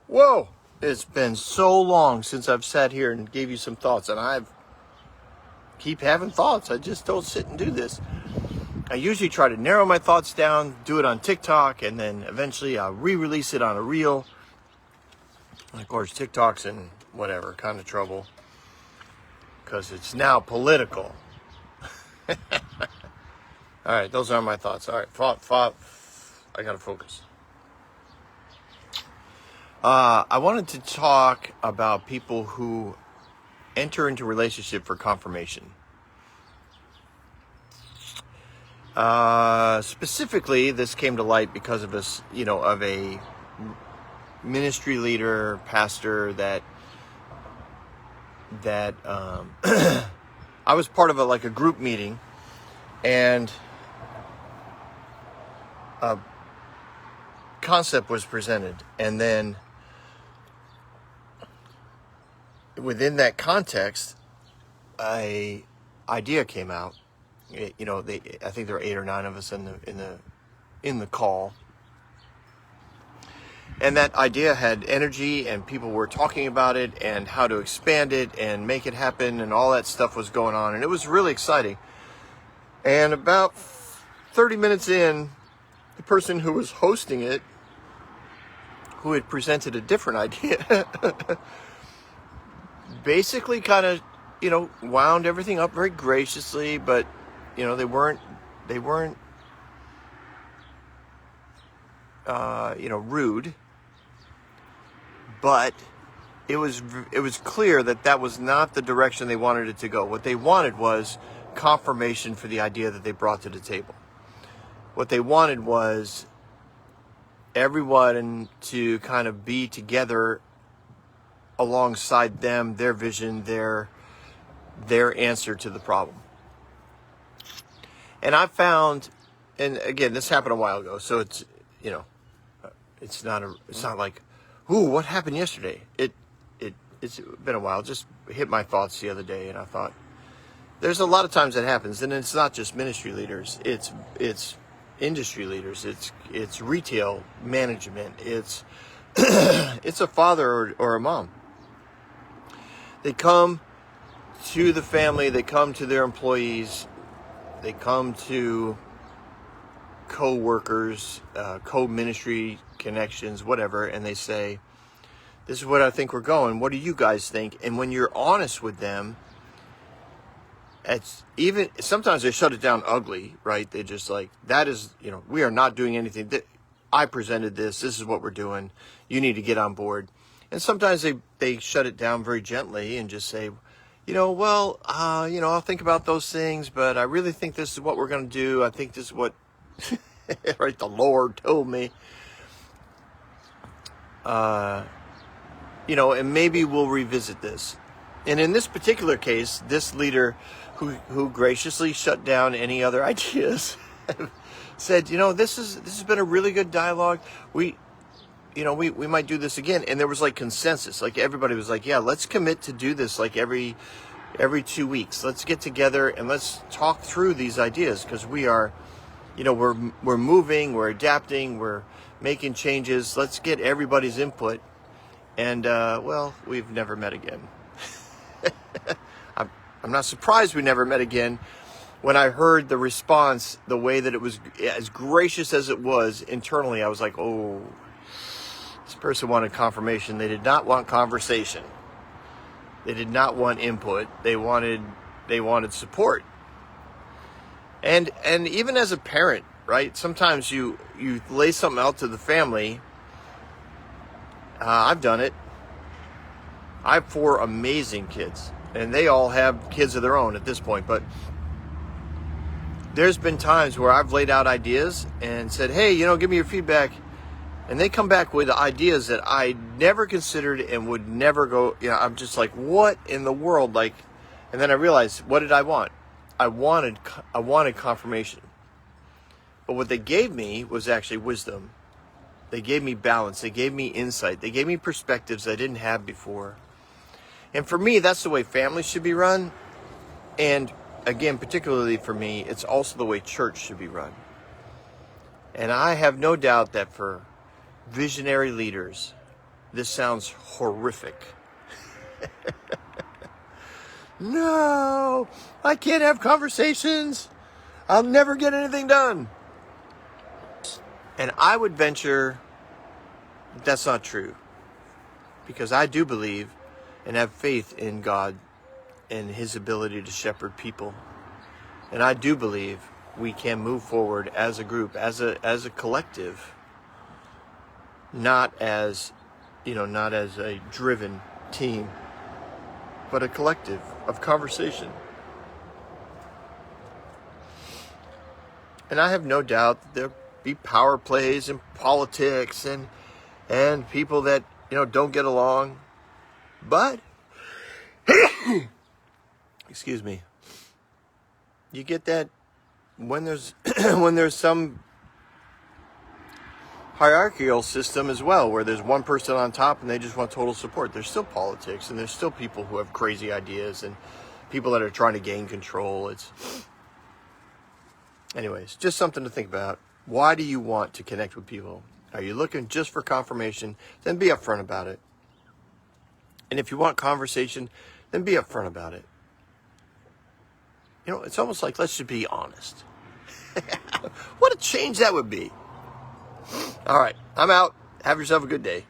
Whoa, it's been so long since I've sat here and gave you some thoughts, and I keep having thoughts. I just don't sit and do this. I usually try to narrow my thoughts down, do it on TikTok, and then eventually I'll re-release it on a reel. And of course, TikTok's in whatever kind of trouble because it's now political. All right, those are my thoughts. All right, I gotta focus. I wanted to talk about people who enter into a relationship for confirmation. Specifically, this came to light because of of a ministry leader, pastor that I was part of a group meeting, and a concept was presented, and then within that context, a idea came out. I think there were 8 or 9 of us in the call, and that idea had energy, and people were talking about it and how to expand it and make it happen, and all that stuff was going on, and it was really exciting. And about 30 minutes in, the person who was hosting it, who had presented a different idea, basically kind of, wound everything up very graciously, but, they weren't, rude, but it was clear that was not the direction they wanted it to go. What they wanted was confirmation for the idea that they brought to the table. What they wanted was everyone to kind of be together alongside them, their vision, their answer to the problem. And I found, and again, this happened a while ago, so it's, it's not like, ooh, what happened yesterday? It's been a while. Just hit my thoughts the other day, and I thought, there's a lot of times that happens, and it's not just ministry leaders. It's industry leaders. It's retail management. It's it's a father or a mom. They come to the family. They come to their employees. They come to co-workers, co-ministry connections, whatever, and they say, this is what I think we're going. What do you guys think? And when you're honest with them, it's even, sometimes they shut it down ugly, right? They just like, that is, we are not doing anything. I presented this. This is what we're doing. You need to get on board. And sometimes they shut it down very gently and just say, I'll think about those things, but I really think this is what we're going to do. I think this is what, right, the Lord told me. And maybe we'll revisit this. And in this particular case, this leader who graciously shut down any other ideas said, this has been a really good dialogue. We might do this again. And there was like consensus. Like everybody was like, yeah, let's commit to do this like every 2 weeks. Let's get together and let's talk through these ideas, because we are, we're moving, we're adapting, we're making changes. Let's get everybody's input. And, we've never met again. I'm not surprised we never met again. When I heard the response, the way that it was, as gracious as it was internally, I was like, oh, this person wanted confirmation. They did not want conversation. They did not want input. They wanted support. And even as a parent, right? Sometimes you lay something out to the family. I've done it. I have 4 amazing kids, and they all have kids of their own at this point. But there's been times where I've laid out ideas and said, hey, give me your feedback. And they come back with ideas that I never considered and would never go, I'm just like, what in the world? Like, and then I realized, what did I want? I wanted confirmation. But what they gave me was actually wisdom. They gave me balance. They gave me insight. They gave me perspectives I didn't have before. And for me, that's the way families should be run. And again, particularly for me, it's also the way church should be run. And I have no doubt that for visionary leaders, this sounds horrific. No, I can't have conversations. I'll never get anything done. And I would venture that's not true. Because I do believe and have faith in God and his ability to shepherd people. And I do believe we can move forward as a group, as a collective, not as a driven team, but a collective of conversation. And I have no doubt that there'll be power plays in politics and people that, don't get along. But, excuse me, you get that when there's when there's some hierarchical system as well, where there's one person on top and they just want total support. There's still politics, and there's still people who have crazy ideas and people that are trying to gain control. Anyways, just something to think about. Why do you want to connect with people? Are you looking just for confirmation? Then be upfront about it. And if you want conversation, then be upfront about it. It's almost like, let's just be honest. What a change that would be. All right, I'm out. Have yourself a good day.